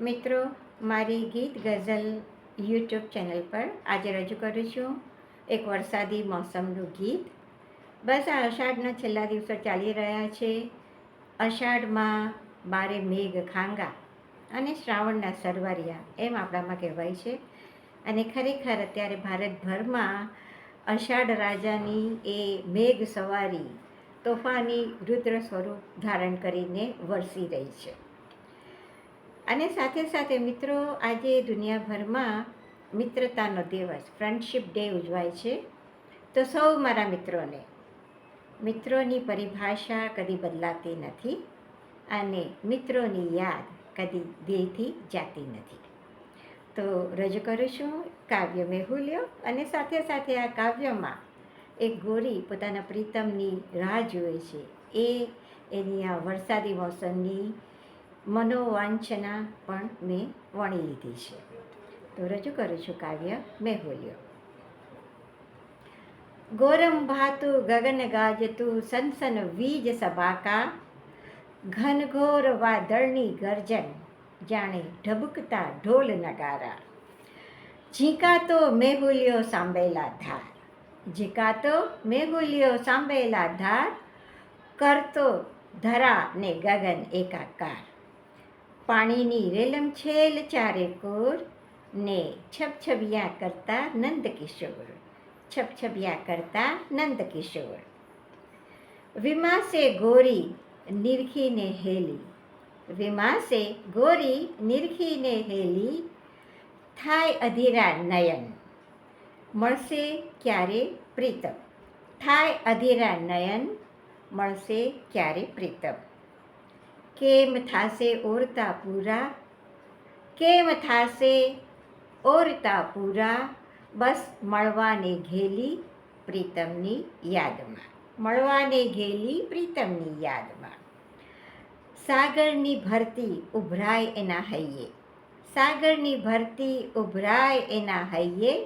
મિત્રો, મારી ગીત ગઝલ યુટ્યુબ ચેનલ પર આજે રજૂ કરું છું એક વરસાદી મોસમનું ગીત. બસ આ અષાઢના છેલ્લા દિવસો ચાલી રહ્યા છે. અષાઢમાં બારે મેઘ ખાંગા અને શ્રાવણના સરવારિયા એમ આપણામાં કહેવાય છે. અને ખરેખર અત્યારે ભારતભરમાં અષાઢ રાજાની એ મેઘ સવારી તોફાની રુદ્ર સ્વરૂપ ધારણ કરીને વરસી રહી છે. અને સાથે સાથે મિત્રો, આજે દુનિયાભરમાં મિત્રતાનો દિવસ ફ્રેન્ડશિપ ડે ઉજવાય છે. તો સૌ મારા મિત્રોની પરિભાષા કદી બદલાતી નથી અને મિત્રોની યાદ કદી દિલથી જાતી નથી. તો રજૂ કરું છું કાવ્ય મેહુલ્યો. અને સાથે સાથે આ કાવ્યમાં એક ગોરી પોતાના પ્રીતમની રાહ જુએ છે. એની આ વરસાદી મોસમની મનોવાંછના પણ મેં વણી લીધી છે. તો રજૂ કરું છું કાવ્ય મેહુલ્યો. ગોરમ ભાતું ગગન ગાજતું સનસન વીજ સબાકા, ઘનઘોર વાદળની ગર્જન જાણે ઢબુકતા ઢોલ નગારા. ઝીંકાતો મેહુલ્યો સાંભેલા ધાર, ઝીંકાતો મેહુલ્યો સાંભેલા ધાર, કરતો ધરા ને ગગન એકાકાર. પાણીની રેલમછેલ ચારે કોર ને છબછબિયા કરતા નંદકિશોર, છબછબિયા કરતા નંદકિશોર. વિમાસે ગોરી નિરખીને હેલી, વિમાસે ગોરી નિરખીને હેલી, થાય અધીરા નયન મળશે ક્યારે પ્રીતમ, થાય અધીરા નયન મળશે ક્યારે પ્રીતમ. કેમ થાશે ઓરતા પૂરા, કેમ થાશે ઓરતા પૂરા, બસ મળવાને ઘેલી પ્રીતમની યાદમાં, મળવાને ઘેલી પ્રીતમની યાદમાં. સાગરની ભરતી ઉભરાય એના હૈયે, સાગરની ભરતી ઉભરાય એના હૈયે,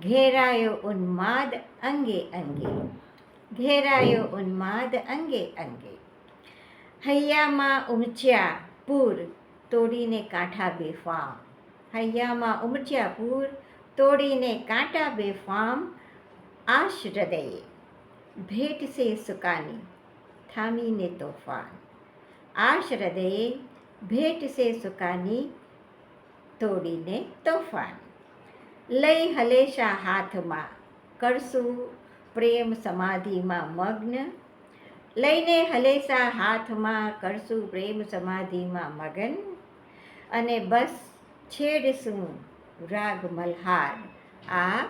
ઘેરાયો ઉન્માદ અંગે અંગે, ઘેરાયો ઉન્માદ અંગે અંગે. હૈયામાં ઉમચ્યા પૂર તોડીને કાંઠા બેફામ, હૈયામાં ઉમચ્યા પૂર તોડીને કાંટા બેફામ. આશ હૃદયે ભેટ સે સુકાની થામીને તોફાન, આશ હૃદયે ભેટ સે સુકાની તોડીને તોફાન. લઈ હલેશા હાથમાં કરશું પ્રેમ સમાધિમાં મગ્ન, લઈને હલેશા હાથમાં કરશું પ્રેમ સમાધિમાં મગન. અને બસ છેડશું રાગ મલ્હાર આ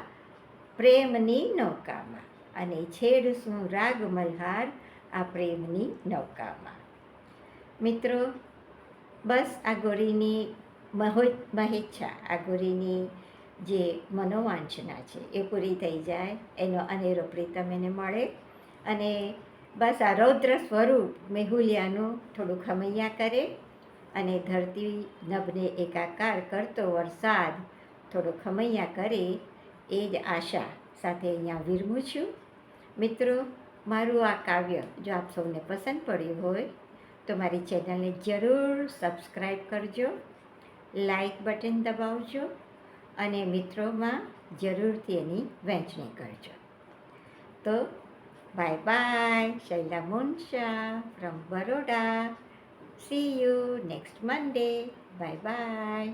પ્રેમની નૌકામાં, અને છેડશું રાગ મલ્હાર આ પ્રેમની નૌકામાં. મિત્રો, બસ આ ગોરીની મહેચ્છા, આ ગોરીની જે મનોવાંછના છે એ પૂરી થઈ જાય, એનો અનેરો પ્રીતમ એને મળે. અને બસ આ રૌદ્ર સ્વરૂપ મેહુલિયાનું થોડું ખમૈયા કરે અને ધરતી નભને એકાકાર કરતો વરસાદ થોડો ખમૈયા કરે, એ જ આશા સાથે અહીંયા વિરમું છું. મિત્રો, મારું આ કાવ્ય જો આપ સૌને પસંદ પડ્યું હોય તો મારી ચેનલને જરૂર સબસ્ક્રાઈબ કરજો, લાઈક બટન દબાવજો અને મિત્રોમાં જરૂરથી એની વહેંચણી કરજો. તો bye bye. Shaila Munsha from Baroda. See you next Monday. Bye bye.